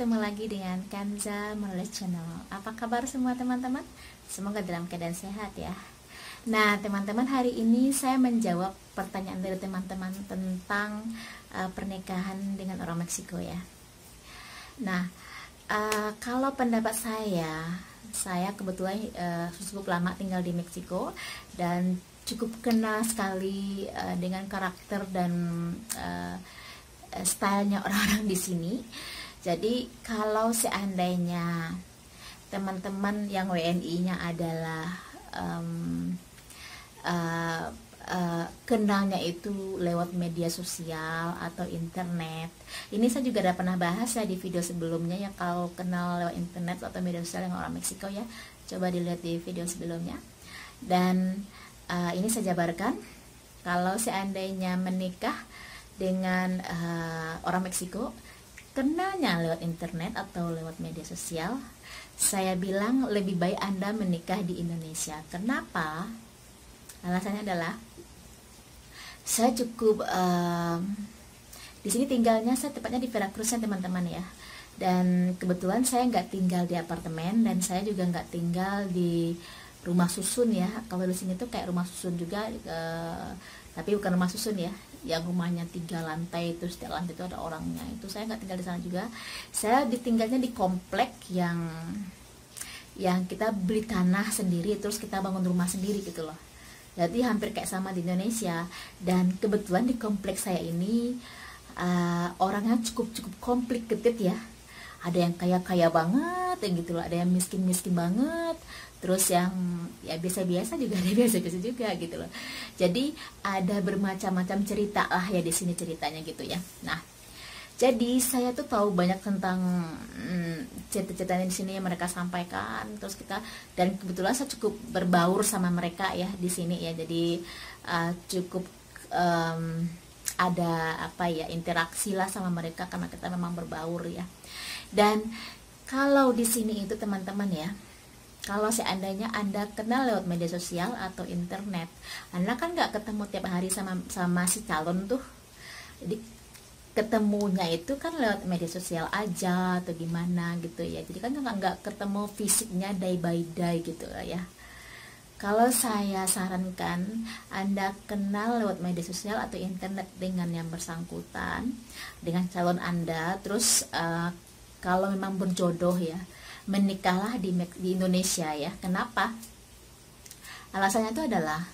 ketemu lagi dengan Kanza Menulis Channel. Apa kabar semua teman-teman? Semoga dalam keadaan sehat ya. Nah teman-teman, hari ini saya menjawab pertanyaan dari teman-teman tentang pernikahan dengan orang Meksiko ya. Nah kalau pendapat saya kebetulan cukup lama tinggal di Meksiko dan cukup kenal sekali dengan karakter dan stylenya orang-orang di sini. Jadi kalau seandainya teman-teman yang WNI-nya adalah kenalnya itu lewat media sosial atau internet, ini saya juga udah pernah bahas ya di video sebelumnya ya. Kalau kenal lewat internet atau media sosial dengan orang Meksiko ya, coba dilihat di video sebelumnya. Dan ini saya jabarkan, kalau seandainya menikah dengan orang Meksiko, kenalnya lewat internet atau lewat media sosial, saya bilang lebih baik Anda menikah di Indonesia. Kenapa? Alasannya adalah saya cukup di sini tinggalnya, saya tepatnya di Veracruz teman-teman ya. Dan kebetulan saya nggak tinggal di apartemen dan saya juga nggak tinggal di rumah susun ya. Kalau di sini tuh kayak rumah susun juga, tapi bukan rumah susun ya, yang rumahnya 3 lantai, itu setiap lantai itu ada orangnya. Itu saya nggak tinggal di sana juga. Saya ditinggalnya di komplek yang kita beli tanah sendiri, terus kita bangun rumah sendiri gitu loh. Jadi hampir kayak sama di Indonesia. Dan kebetulan di komplek saya ini orangnya cukup complicated ya. Ada yang kaya banget ya gitu loh, ada yang miskin banget, terus yang ya biasa-biasa juga ada, biasa-biasa juga gitu loh. Jadi ada bermacam-macam cerita lah ya di sini ceritanya gitu ya. Nah, jadi saya tuh tahu banyak tentang cerita-cerita di sini yang mereka sampaikan, terus dan kebetulan saya cukup berbaur sama mereka ya di sini ya. Jadi cukup ada interaksi lah sama mereka karena kita memang berbaur ya. Dan kalau di sini itu teman-teman ya, kalau seandainya Anda kenal lewat media sosial atau internet, Anda kan nggak ketemu tiap hari sama si calon tuh. Jadi ketemunya itu kan lewat media sosial aja atau gimana gitu ya. Jadi kan nggak ketemu fisiknya day by day gitu ya. Kalau saya sarankan Anda kenal lewat media sosial atau internet dengan yang bersangkutan, dengan calon Anda, terus kalau memang berjodoh ya, menikahlah di Indonesia ya. Kenapa? Alasannya itu adalah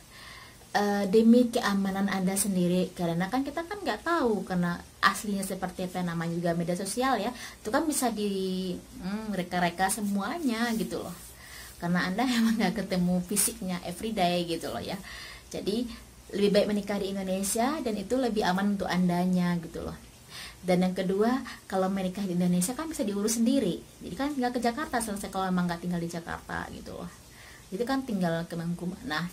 demi keamanan Anda sendiri, karena kan kita kan nggak tahu karena aslinya seperti apa, namanya juga media sosial ya, itu kan bisa di reka-reka semuanya gitu loh, karena Anda emang nggak ketemu fisiknya everyday gitu loh ya. Jadi lebih baik menikah di Indonesia dan itu lebih aman untuk Andanya gitu loh. Dan yang kedua, kalau menikah di Indonesia kan bisa diurus sendiri, jadi kan tinggal ke Jakarta selesai kalau emang nggak tinggal di Jakarta gitu loh. Jadi kan tinggal ke Mangkuban. Nah,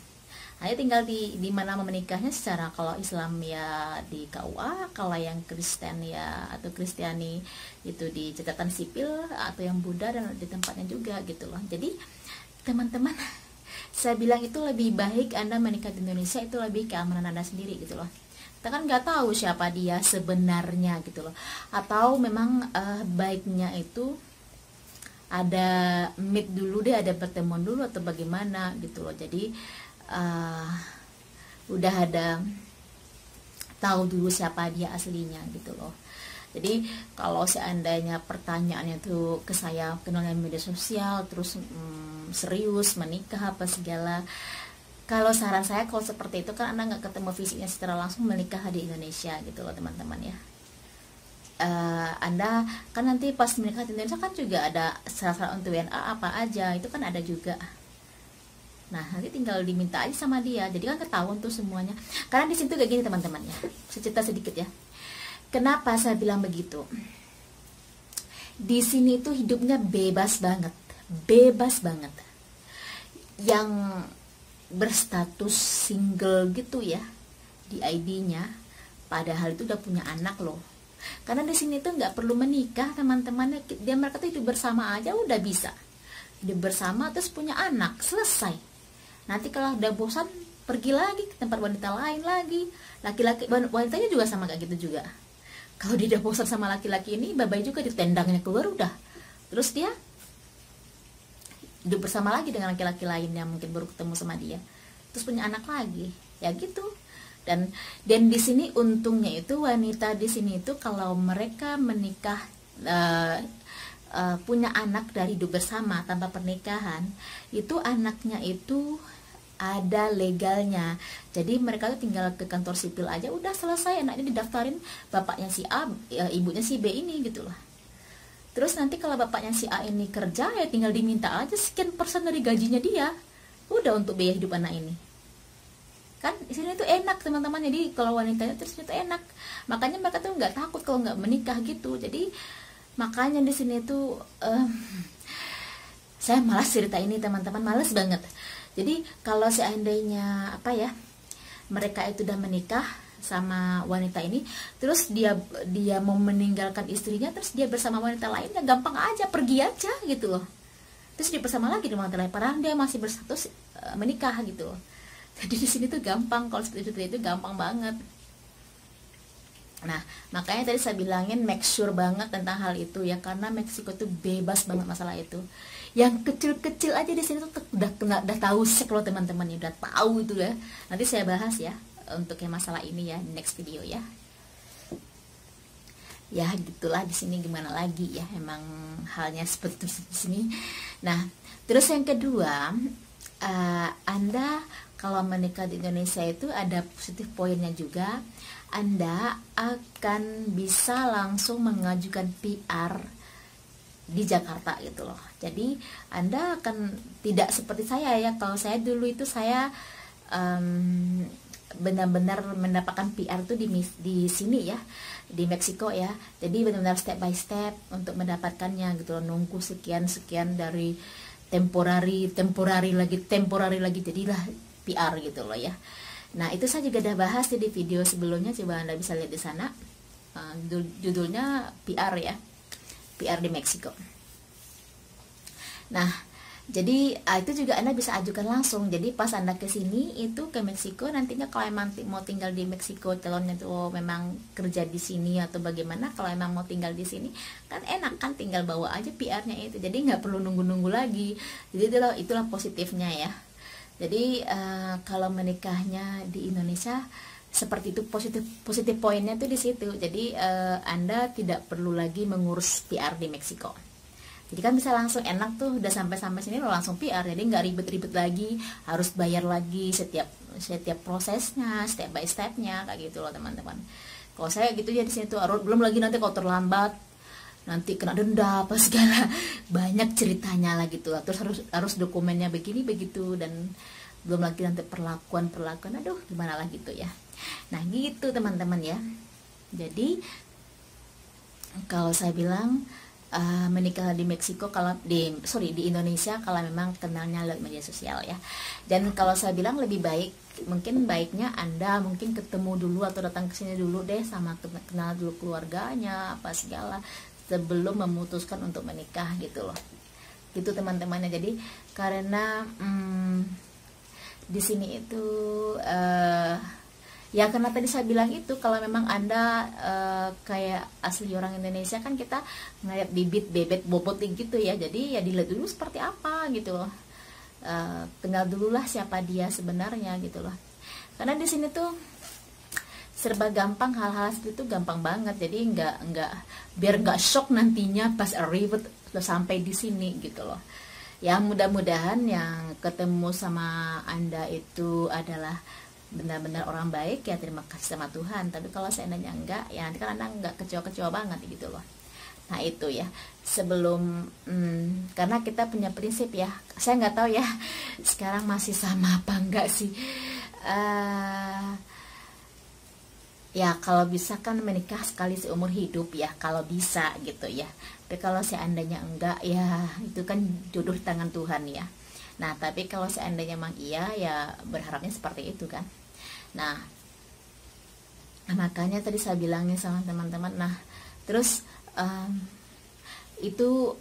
hanya tinggal di mana mau menikahnya secara, kalau Islam ya di KUA, kalau yang Kristen ya atau Kristiani itu di catatan sipil, atau yang Buddha dan di tempatnya juga gitu loh. Jadi teman-teman, saya bilang itu lebih baik Anda menikah di Indonesia, itu lebih keamanan Anda sendiri gitu loh. Kita kan nggak tahu siapa dia sebenarnya gitu loh, atau memang baiknya itu ada meet dulu deh, ada pertemuan dulu atau bagaimana gitu loh. Jadi udah ada tahu dulu siapa dia aslinya gitu loh. Jadi kalau seandainya pertanyaannya tuh ke saya, kenalnya media sosial terus serius menikah apa segala, kalau saran saya kalau seperti itu kan Anda nggak ketemu fisiknya secara langsung, menikah di Indonesia gitu loh teman-teman ya. Anda kan nanti pas menikah di Indonesia kan juga ada syarat untuk WNA apa aja, itu kan ada juga. Nah nanti tinggal diminta aja sama dia, jadi kan ketahuan tuh semuanya. Karena di situ kayak gini teman-teman ya, saya cerita sedikit ya. Kenapa saya bilang begitu? Di sini tuh hidupnya bebas banget. Yang berstatus single gitu ya di ID-nya, padahal itu udah punya anak loh. Karena di sini tuh nggak perlu menikah teman-teman, dia mereka tuh hidup bersama aja udah bisa. Hidup bersama terus punya anak, selesai. Nanti kalau udah bosan pergi lagi ke tempat wanita lain lagi. Laki-laki wanitanya juga sama kayak gitu juga. Kalau dia udah bosan sama laki-laki ini, bye-bye juga, ditendangnya keluar udah. Terus dia hidup bersama lagi dengan laki-laki lain yang mungkin baru ketemu sama dia, terus punya anak lagi, ya gitu. Dan di sini untungnya itu wanita di sini itu kalau mereka menikah, punya anak dari hidup bersama tanpa pernikahan, itu anaknya itu ada legalnya. Jadi mereka tuh tinggal ke kantor sipil aja, udah selesai, anaknya didaftarin, bapaknya si A, ibunya si B ini gitu loh. Terus nanti kalau bapaknya si A ini kerja, ya tinggal diminta aja sekian persen dari gajinya dia, udah untuk biaya hidup anak ini. Kan di sini tuh enak teman-teman. Jadi kalau wanitanya terus itu enak, makanya mereka tuh nggak takut kalau nggak menikah gitu. Jadi makanya di sini tuh saya malas cerita ini teman-teman, malas banget. Jadi kalau seandainya apa ya, mereka itu udah menikah sama wanita ini, terus dia mau meninggalkan istrinya, terus dia bersama wanita lain, ya gampang aja, pergi aja gitu loh. Terus dia bersama lagi dengan wanita lain, padahal dia masih berstatus menikah gitu loh. Jadi di sini tuh gampang, kalau seperti itu gampang banget. Nah, makanya tadi saya bilangin make sure banget tentang hal itu ya, karena Meksiko tuh bebas banget masalah itu. Yang kecil-kecil aja di sini tuh udah tahu sek loh teman-teman, udah tahu itu ya. Nanti saya bahas ya untuk yang masalah ini ya, next video ya. Ya gitulah di sini, gimana lagi ya, emang halnya seperti itu di sini. Nah, terus yang kedua, Anda kalau menikah di Indonesia itu ada positif poinnya juga. Anda akan bisa langsung mengajukan PR di Jakarta gitu loh. Jadi Anda akan tidak seperti saya ya. Kalau saya dulu itu saya benar-benar mendapatkan PR tuh di sini ya, di Meksiko ya. Jadi benar-benar step by step untuk mendapatkannya gitu loh. Nunggu sekian dari temporary lagi jadilah PR gitu loh ya. Nah, itu saya juga udah bahas di video sebelumnya, coba Anda bisa lihat di sana. Judulnya PR ya. PR di Meksiko. Nah, jadi itu juga Anda bisa ajukan langsung. Jadi pas Anda ke sini itu ke Meksiko, nantinya kalau emang mau tinggal di Meksiko, calonnya tuh memang kerja di sini atau bagaimana, kalau emang mau tinggal di sini kan enak kan, tinggal bawa aja PR-nya itu. Jadi nggak perlu nunggu-nunggu lagi. Jadi itulah positifnya ya. Jadi kalau menikahnya di Indonesia seperti itu, positif poinnya tuh di situ. Jadi Anda tidak perlu lagi mengurus PR di Meksiko. Jadi kan bisa langsung enak tuh, udah sampai sini lo langsung PR, jadi nggak ribet-ribet lagi, harus bayar lagi setiap prosesnya, step by stepnya kayak gitu loh teman-teman. Kalau saya gitu ya di sini tuh, belum lagi nanti kalau terlambat nanti kena denda apa segala, banyak ceritanya lah gitu lah. Terus harus dokumennya begini begitu, dan belum lagi nanti perlakuan, aduh gimana lah gitu ya. Nah gitu teman-teman ya. Jadi kalau saya bilang menikah di Meksiko, kalau di Indonesia kalau memang kenalnya lewat media sosial ya. Dan kalau saya bilang lebih baik, mungkin baiknya Anda mungkin ketemu dulu atau datang ke sini dulu deh, sama kenal dulu keluarganya apa segala, sebelum memutuskan untuk menikah gitu loh. Gitu teman-temannya. Jadi karena di sini itu ya karena tadi saya bilang itu, kalau memang Anda kayak asli orang Indonesia kan, kita ngeliat bibit, bebet, bobot gitu ya. Jadi ya dilihat dulu seperti apa gitu loh. Kenal dulu lah siapa dia sebenarnya gitu loh. Karena di sini tuh serba gampang, hal-hal seperti itu gampang banget. Jadi biar nggak shock nantinya pas ribet sampai di sini gitu loh. Ya mudah-mudahan yang ketemu sama Anda itu adalah benar-benar orang baik ya, terima kasih sama Tuhan. Tapi kalau seandainya enggak, ya nanti kan Anda enggak kecewa-kecewa banget gitu loh. Nah itu ya, sebelum karena kita punya prinsip ya, saya nggak tahu ya sekarang masih sama apa enggak sih. Ya kalau bisa kan menikah sekali seumur hidup ya, kalau bisa gitu ya. Tapi kalau seandainya enggak, ya itu kan jodoh di tangan Tuhan ya. Nah tapi kalau seandainya memang iya, ya berharapnya seperti itu kan. Nah makanya tadi saya bilangin sama teman-teman. Nah terus itu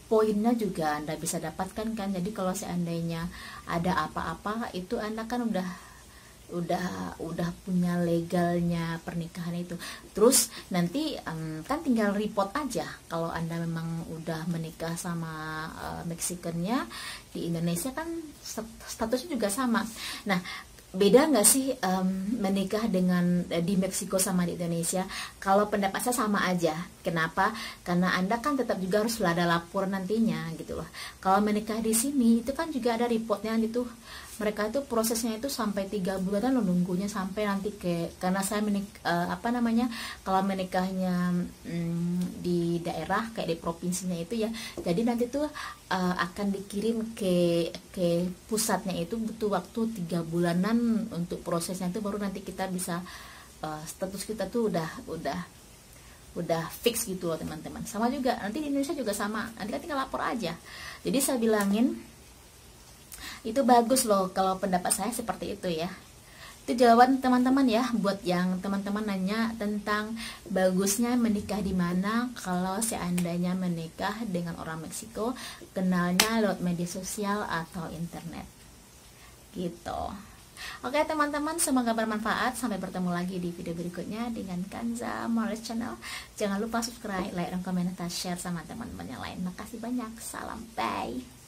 poinnya juga Anda bisa dapatkan kan. Jadi kalau seandainya ada apa-apa itu Anda kan udah udah punya legalnya pernikahan itu. Terus nanti kan tinggal report aja kalau Anda memang udah menikah sama Meksikannya. Di Indonesia kan statusnya juga sama. Nah, beda nggak sih menikah dengan di Meksiko sama di Indonesia? Kalau pendapat saya sama aja. Kenapa? Karena Anda kan tetap juga harus ada lapor nantinya gitu loh. Kalau menikah di sini itu kan juga ada reportnya gitu. Mereka itu prosesnya itu sampai 3 bulan loh nunggunya, sampai nanti karena saya kalau menikahnya di daerah kayak di provinsinya itu ya, jadi nanti tuh akan dikirim ke pusatnya, itu butuh waktu 3 bulanan untuk prosesnya, itu baru nanti kita bisa status kita tuh udah fix gitu loh teman-teman. Sama juga nanti di Indonesia juga sama, nanti kan tinggal lapor aja. Jadi saya bilangin itu bagus loh, kalau pendapat saya seperti itu ya. Itu jawaban teman-teman ya, buat yang teman-teman nanya tentang bagusnya menikah di mana kalau seandainya menikah dengan orang Meksiko, kenalnya lewat media sosial atau internet gitu. Oke teman-teman, semoga bermanfaat. Sampai bertemu lagi di video berikutnya dengan Kanza Morales Channel. Jangan lupa subscribe, like, dan komen, dan share sama teman-teman yang lain. Makasih banyak, salam, bye.